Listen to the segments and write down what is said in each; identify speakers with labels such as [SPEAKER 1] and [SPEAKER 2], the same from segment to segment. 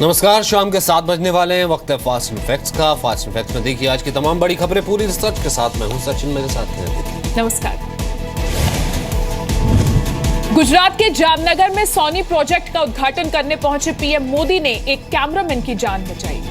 [SPEAKER 1] नमस्कार, शाम के 7 बजने वाले हैं। वक्त है फास्ट एंड फैक्ट्स का। फास्ट एंड फैक्ट्स में देखिए आज की तमाम बड़ी खबरें पूरी रिसर्च के साथ। मैं हूं सचिन, मेरे साथ हैं।
[SPEAKER 2] नमस्कार। गुजरात के जामनगर में सोनी प्रोजेक्ट का उद्घाटन करने पहुंचे पीएम मोदी ने एक कैमरामैन की जान बचाई।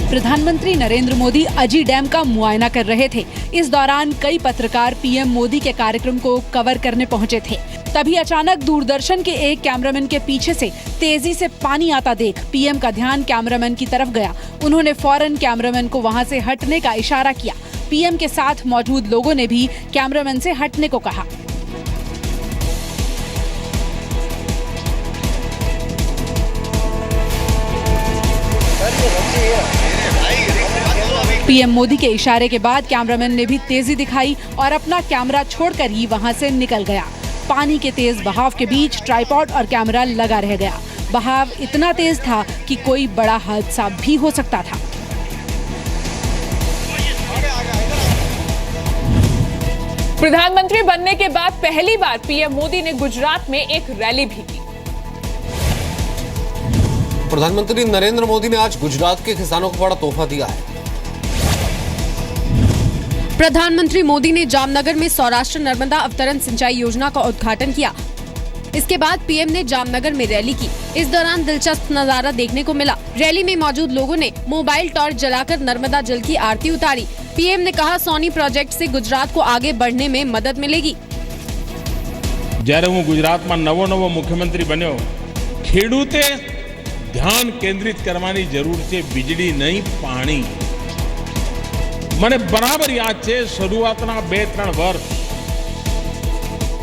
[SPEAKER 3] प्रधानमंत्री नरेंद्र मोदी अजी डैम का मुआयना कर रहे थे। इस दौरान कई पत्रकार पीएम मोदी के कार्यक्रम को कवर करने पहुंचे थे। तभी अचानक दूरदर्शन के एक कैमरामैन के पीछे से तेजी से पानी आता देख पीएम का ध्यान कैमरामैन की तरफ गया। उन्होंने फौरन कैमरामैन को वहां से हटने का इशारा किया। पीएम के साथ मौजूद लोगों ने भी कैमरामैन से हटने को कहा। पीएम मोदी के इशारे के बाद कैमरामैन ने भी तेजी दिखाई और अपना कैमरा छोड़कर ही वहां से निकल गया। पानी के तेज बहाव के बीच ट्राइपॉड और कैमरा लगा रह गया। बहाव इतना तेज था कि कोई बड़ा हादसा भी हो सकता था।
[SPEAKER 2] प्रधानमंत्री बनने के बाद पहली बार पीएम मोदी ने गुजरात में एक रैली भी की।
[SPEAKER 1] प्रधानमंत्री नरेंद्र मोदी ने आज गुजरात के किसानों को बड़ा तोहफा दिया है।
[SPEAKER 4] प्रधानमंत्री मोदी ने जामनगर में सौराष्ट्र नर्मदा अवतरण सिंचाई योजना का उद्घाटन किया। इसके बाद पीएम ने जामनगर में रैली की। इस दौरान दिलचस्प नजारा देखने को मिला। रैली में मौजूद लोगों ने मोबाइल टॉर्च जलाकर नर्मदा जल की आरती उतारी। पीएम ने कहा, सोनी प्रोजेक्ट से गुजरात को आगे बढ़ने में मदद मिलेगी।
[SPEAKER 5] જ્યારે હું ગુજરાતમાં નવો મુખ્યમંત્રી બન્યો, ખેડૂતે ધ્યાન કેન્દ્રિત કરવાની જરૂર છે, વીજળી નહીં પાણી। મને બરાબર યાદ છે શરૂઆતના 2-3 વર્ષ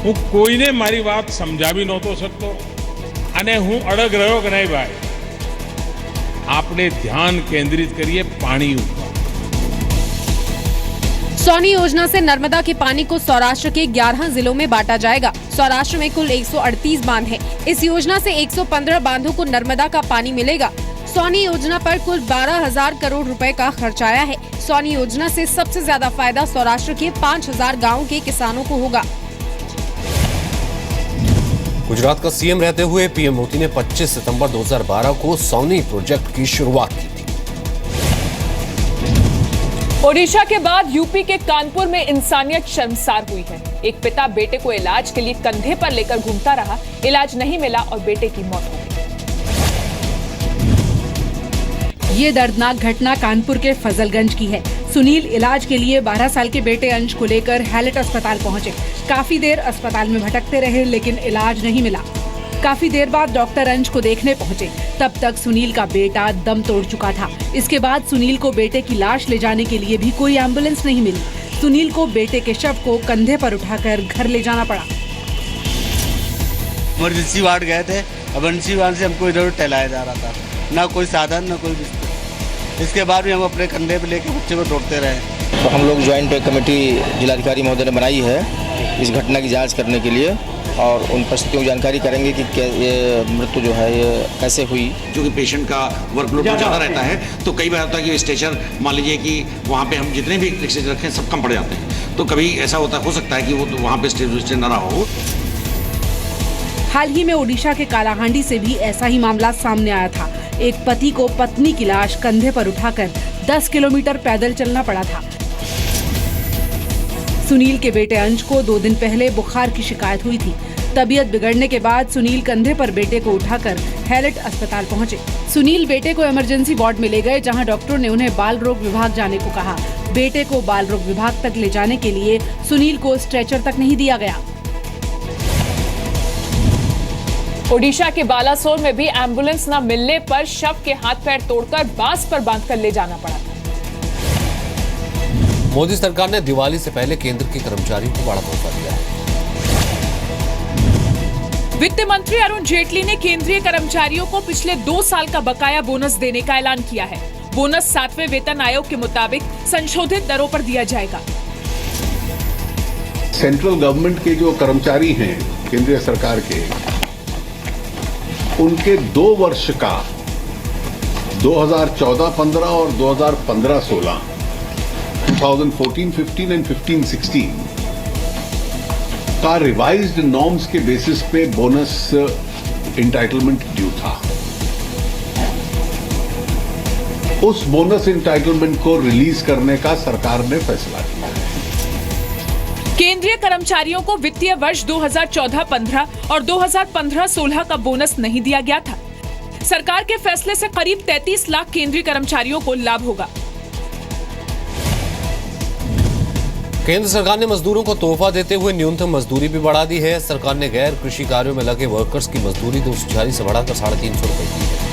[SPEAKER 5] હું કોઈને મારી વાત સમજાવી નહોતો શકતો અને હું અડગ રહ્યો કે નહીં ભાઈ, આપણે ધ્યાન કેન્દ્રિત કરીએ પાણી ઉપર।
[SPEAKER 4] सोनी योजना से नर्मदा के पानी को सौराष्ट्र के 11 जिलों में बांटा जाएगा। सौराष्ट्र में कुल 138 बांध हैं। इस योजना से 115 बांधों को नर्मदा का पानी मिलेगा। सोनी योजना पर कुल 12,000 करोड़ रुपए का खर्च आया है। सोनी योजना से सबसे ज्यादा फायदा सौराष्ट्र के 5,000 गाँव के किसानों को होगा।
[SPEAKER 1] गुजरात का सीएम रहते हुए पीएम मोदी ने 25 सितंबर 2012 को सोनी प्रोजेक्ट की शुरुआत की थी।
[SPEAKER 2] ओडिशा के बाद यूपी के कानपुर में इंसानियत शर्मसार हुई है। एक पिता बेटे को इलाज के लिए कंधे पर लेकर घूमता रहा, इलाज नहीं मिला और बेटे की मौत हो गई।
[SPEAKER 3] ये दर्दनाक घटना कानपुर के फजलगंज की है। सुनील इलाज के लिए 12 साल के बेटे अंश को लेकर हैलेट अस्पताल पहुंचे। काफी देर अस्पताल में भटकते रहे लेकिन इलाज नहीं मिला। काफी देर बाद डॉक्टर अंश को देखने पहुंचे। तब तक सुनील का बेटा दम तोड़ चुका था। इसके बाद सुनील को बेटे की लाश ले जाने के लिए भी कोई एम्बुलेंस नहीं मिली। सुनील को बेटे के शव को कंधे पर उठाकर घर ले जाना पड़ा।
[SPEAKER 6] इमरजेंसी वार्ड गए थे। इमरजेंसी वार्ड से हमको इधर टहलाया जा रहा था, ना कोई साधन ना कोई बिस्तर। इसके बाद भी हम अपने कंधे पे लेकर बच्चे को दौड़ते रहे।
[SPEAKER 7] तो हम लोग ज्वाइंट कमेटी जिलाधिकारी महोदय ने बनाई है इस घटना की जांच करने के लिए और उन परिस्थितियों की जानकारी करेंगे कि ये मृत्यु जो है ये कैसे हुई।
[SPEAKER 8] क्योंकि पेशेंट का वर्कलोड ज़्यादा रहता है तो कई बार होता है कि स्ट्रेचर, मान लीजिए कि वहाँ पे हम जितने भी स्ट्रेचर रखें सब कम पड़ जाते हैं, तो कभी ऐसा हो सकता है कि वो वहाँ पे स्ट्रेचर न रहा हो।
[SPEAKER 3] हाल ही में ओडिशा के कालाहांडी से भी ऐसा ही मामला सामने आया था। एक पति को पत्नी की लाश कंधे पर उठाकर 10 किलोमीटर पैदल चलना पड़ा था। सुनील के बेटे अंश को 2 दिन पहले बुखार की शिकायत हुई थी। तबीयत बिगड़ने के बाद सुनील कंधे पर बेटे को उठाकर हैलेट अस्पताल पहुंचे। सुनील बेटे को इमरजेंसी वार्ड में ले गए, जहां डॉक्टरों ने उन्हें बाल रोग विभाग जाने को कहा। बेटे को बाल रोग विभाग तक ले जाने के लिए सुनील को स्ट्रेचर तक नहीं दिया गया।
[SPEAKER 2] ओडिशा के बालासोर में भी एम्बुलेंस न मिलने पर शव के हाथ पैर तोड़कर बांस पर बांधकर ले जाना पड़ा था।
[SPEAKER 1] मोदी सरकार ने दिवाली से पहले केंद्र के कर्मचारियों को बड़ा तोहफा दिया है।
[SPEAKER 2] वित्त मंत्री अरुण जेटली ने केंद्रीय कर्मचारियों को पिछले 2 साल का बकाया बोनस देने का ऐलान किया है। बोनस 7वें वेतन आयोग के मुताबिक संशोधित दरों पर दिया जाएगा।
[SPEAKER 9] सेंट्रल गवर्नमेंट के जो कर्मचारी हैं केंद्रीय सरकार के, उनके 2 वर्ष का 2014-15 और 2015-16 2014-15 एंड 15-16 का रिवाइज्ड नॉर्म्स के बेसिस पे बोनस एंटाइटलमेंट ड्यू था। उस बोनस इंटाइटलमेंट को रिलीज करने का सरकार ने फैसला किया है।
[SPEAKER 2] केंद्रीय कर्मचारियों को वित्तीय वर्ष 2014-15 और 2015-16 का बोनस नहीं दिया गया था। सरकार के फैसले से करीब 33 लाख केंद्रीय कर्मचारियों को लाभ होगा।
[SPEAKER 1] केंद्र सरकार ने मजदूरों को तोहफा देते हुए न्यूनतम मजदूरी भी बढ़ा दी है। सरकार ने गैर कृषि कार्यों में लगे वर्कर्स की मजदूरी 240 से बढ़ाकर 350 रुपए की है।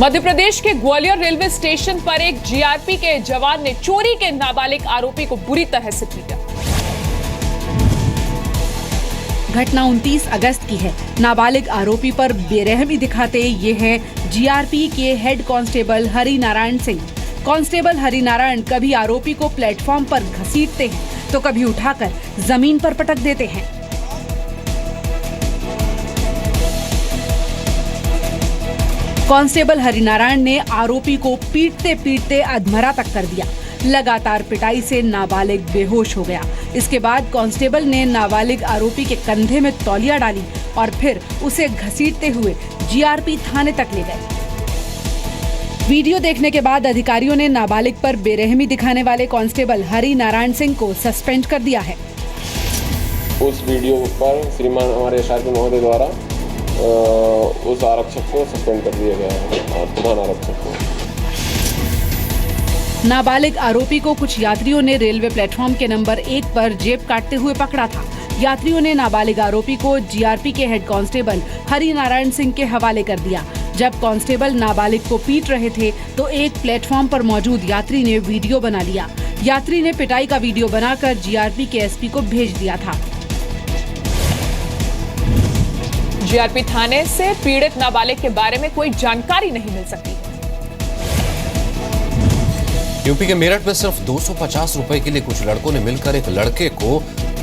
[SPEAKER 2] मध्य प्रदेश के ग्वालियर रेलवे स्टेशन पर एक जीआरपी के जवान ने चोरी के नाबालिग आरोपी को बुरी तरह से पीटा।
[SPEAKER 3] घटना 29 अगस्त की है। नाबालिग आरोपी पर बेरहमी दिखाते ये है जीआरपी के head constable Hari Narayan Singh. Constable Hari Narayan कभी आरोपी को प्लेटफॉर्म पर घसीटते हैं तो कभी उठाकर जमीन पर पटक देते हैं। कांस्टेबल हरिनारायण ने आरोपी को पीटते पीटते अधमरा तक कर दिया। लगातार पिटाई से नाबालिग बेहोश हो गया। इसके बाद कांस्टेबल ने नाबालिग आरोपी के कंधे में तौलिया डाली और फिर उसे घसीटते हुए जीआरपी थाने तक ले गए। वीडियो देखने के बाद अधिकारियों ने नाबालिग पर बेरहमी दिखाने वाले कांस्टेबल हरि नारायण सिंह को सस्पेंड कर दिया है।
[SPEAKER 10] उस वीडियो पर श्रीमान हमारे एसआरपी महोदय द्वारा उस आरक्षक को सस्पेंड कर दिया गया है और प्रधान आरक्षक को।
[SPEAKER 3] नाबालिग आरोपी को कुछ यात्रियों ने रेलवे प्लेटफॉर्म के नंबर 1 पर जेब काटते हुए पकड़ा था। यात्रियों ने नाबालिग आरोपी को जीआरपी के हेड कांस्टेबल हरि नारायण सिंह के हवाले कर दिया। जब कांस्टेबल नाबालिग को पीट रहे थे तो एक प्लेटफॉर्म पर मौजूद यात्री ने वीडियो बना लिया। यात्री ने पिटाई का वीडियो बनाकर जीआरपी के एसपी को भेज दिया था।
[SPEAKER 2] जीआरपी थाने से पीड़ित नाबालिग के बारे में कोई जानकारी नहीं मिल सकी।
[SPEAKER 1] यूपी के मेरठ में सिर्फ 250 रुपए के लिए कुछ लड़कों ने मिलकर एक लड़के को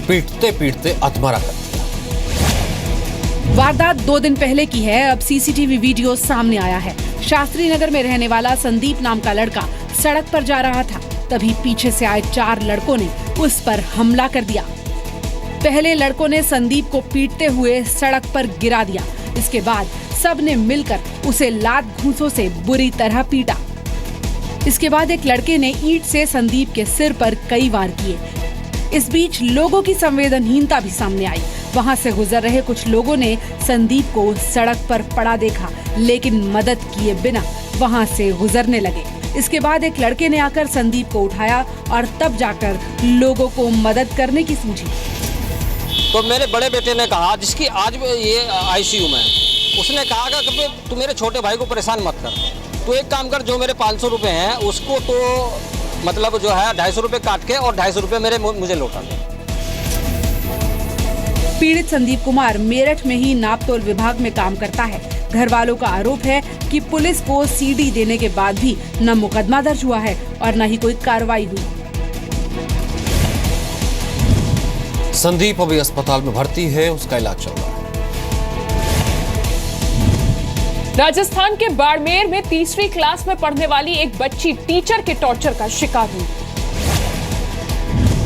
[SPEAKER 1] पीटते पीटते अधमरा कर दिया।
[SPEAKER 3] वारदात 2 दिन पहले की है। अब सीसीटीवी वीडियो सामने आया है। शास्त्री नगर में रहने वाला संदीप नाम का लड़का सड़क पर जा रहा था, तभी पीछे से आए 4 लड़कों ने उस पर हमला कर दिया। पहले लड़कों ने संदीप को पीटते हुए सड़क पर गिरा दिया। इसके बाद सब ने मिलकर उसे लात घूंसों से बुरी तरह पीटा। इसके बाद एक लड़के ने ईंट से संदीप के सिर पर कई वार किए। इस बीच लोगों की संवेदनहीनता भी सामने आई। वहां से गुजर रहे कुछ लोगों ने संदीप को सड़क पर पड़ा देखा, लेकिन मदद किए बिना वहां से गुजरने लगे। इसके बाद एक लड़के ने आकर संदीप को उठाया और तब जाकर लोगों को मदद करने की सूझी।
[SPEAKER 11] तो मेरे बड़े बेटे ने कहा, जिसकी आज ये आईसीयू में, उसने कहा कि तू मेरे छोटे भाई को परेशान मत कर, तो एक काम कर, जो मेरे 500 रुपए हैं उसको तो मतलब जो है 250 रुपए काट के और 250 रुपए मुझे लौटा दे।
[SPEAKER 3] पीड़ित संदीप कुमार मेरठ में ही नापतोल विभाग में काम करता है। घर वालों का आरोप है कि पुलिस को सीडी देने के बाद भी न मुकदमा दर्ज हुआ है और न ही कोई कार्रवाई हुई।
[SPEAKER 1] संदीप अभी अस्पताल में भर्ती है, उसका इलाज चल रहा है।
[SPEAKER 2] राजस्थान के बाड़मेर में 3वीं क्लास में पढ़ने वाली एक बच्ची टीचर के टॉर्चर का शिकार हुई।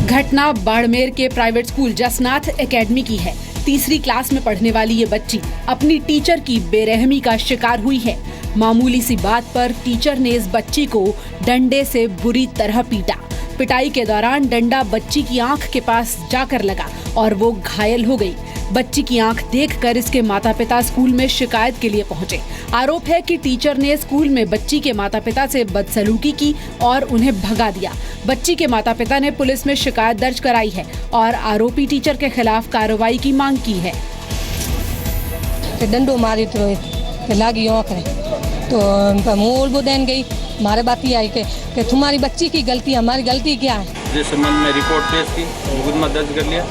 [SPEAKER 3] घटना बाड़मेर के प्राइवेट स्कूल जसनाथ एकेडमी की है। 3वीं क्लास में पढ़ने वाली ये बच्ची अपनी टीचर की बेरहमी का शिकार हुई है। मामूली सी बात पर टीचर ने इस बच्ची को डंडे से बुरी तरह पीटा। पिटाई के दौरान डंडा बच्ची की आंख के पास जाकर लगा और वो घायल हो गई। बच्ची की आंख देखकर इसके माता-पिता स्कूल में शिकायत के लिए पहुंचे। आरोप है कि टीचर ने स्कूल में बच्ची के माता-पिता से बदसलूकी की और उन्हें भगा दिया। बच्ची के माता-पिता ने पुलिस में शिकायत दर्ज कराई है और आरोपी टीचर के खिलाफ कार्रवाई की मांग की है।
[SPEAKER 12] डंडो मारी तो लागी आंख है तो मूल बुदेन गई। हमारे बात ये आई कि तुम्हारी बच्ची की गलती, हमारी गलती क्या है।
[SPEAKER 13] जिस संबंध में रिपोर्ट पेश की, मुकदमा दर्ज कर लिया।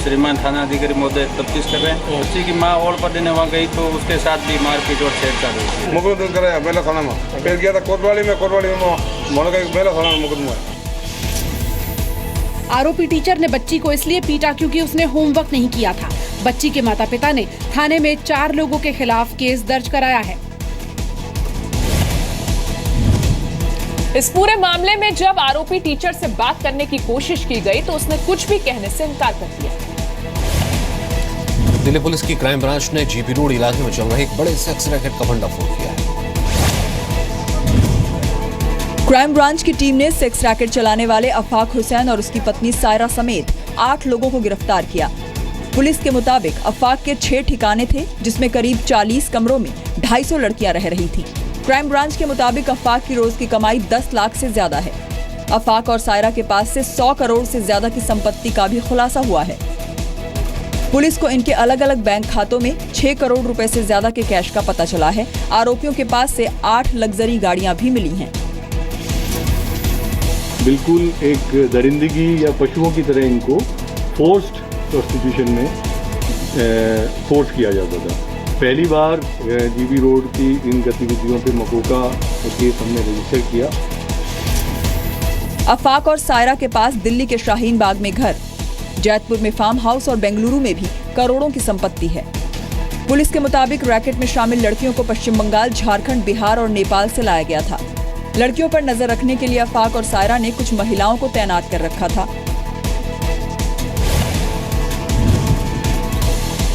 [SPEAKER 13] श्रीमान थाना अधिकारी महोदय तफ्तीश कर रहे हैं। बच्ची की माँ और पर देने वहाँ गई तो उसके साथ भी मारपीट और छेड़छाड़ हुई।
[SPEAKER 14] मुकदमा कराया बेला थाना में, फिर गया था कोतवाली में बेला थाना में मुकदमा है।
[SPEAKER 3] आरोपी टीचर ने बच्ची को इसलिए पीटा क्योंकि उसने होमवर्क नहीं किया था। बच्ची के माता-पिता ने थाने में 4 लोगों के खिलाफ केस दर्ज कराया है।
[SPEAKER 2] इस पूरे मामले में जब आरोपी टीचर से बात करने की कोशिश की गई तो उसने कुछ भी कहने से इनकार कर दिया।
[SPEAKER 1] दिल्ली पुलिस की क्राइम ब्रांच ने जीपी रोड इलाके में चल रहे एक बड़े सेक्स रैकेट का भंडाफोड़ किया है।
[SPEAKER 15] क्राइम ब्रांच की टीम ने सेक्स रैकेट चलाने वाले अफाक हुसैन और उसकी पत्नी सायरा समेत 8 लोगों को गिरफ्तार किया। पुलिस के मुताबिक अफाक के 6 ठिकाने थे, जिसमें करीब 40 कमरों में 250 लड़कियां रह रही थीं। क्राइम ब्रांच के मुताबिक अफाक की रोज की कमाई 10 लाख से ज्यादा है। अफाक और सायरा के पास से 100 करोड़ से ज्यादा की संपत्ति का भी खुलासा हुआ है। पुलिस को इनके अलग अलग बैंक खातों में 6 करोड़ रुपए से ज्यादा के कैश का पता चला है। आरोपियों के पास से 8 लग्जरी गाड़ियां भी मिली हैं।
[SPEAKER 9] बिल्कुल एक दरिंदगी या पशुओं की तरह इनको फोर्स्ड प्रोस्टिट्यूशन में फोर्स किया जाता था। पहली बार जीबी रोड की इन गतिविधियों पे मकोका केस हमने रजिस्टर किया।
[SPEAKER 15] अफाक और सायरा के पास दिल्ली के शाहीन बाग में घर, जैतपुर में फार्म हाउस और बेंगलुरु में भी करोड़ों की संपत्ति है। पुलिस के मुताबिक रैकेट में शामिल लड़कियों को पश्चिम बंगाल, झारखंड, बिहार और नेपाल से लाया गया था। लड़कियों पर नजर रखने के लिए अफाक और सायरा ने कुछ महिलाओं को तैनात कर रखा था।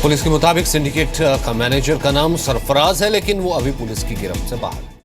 [SPEAKER 1] पुलिस के मुताबिक सिंडिकेट का मैनेजर का नाम सरफराज है, लेकिन वो अभी पुलिस की गिरफ्त से बाहर है।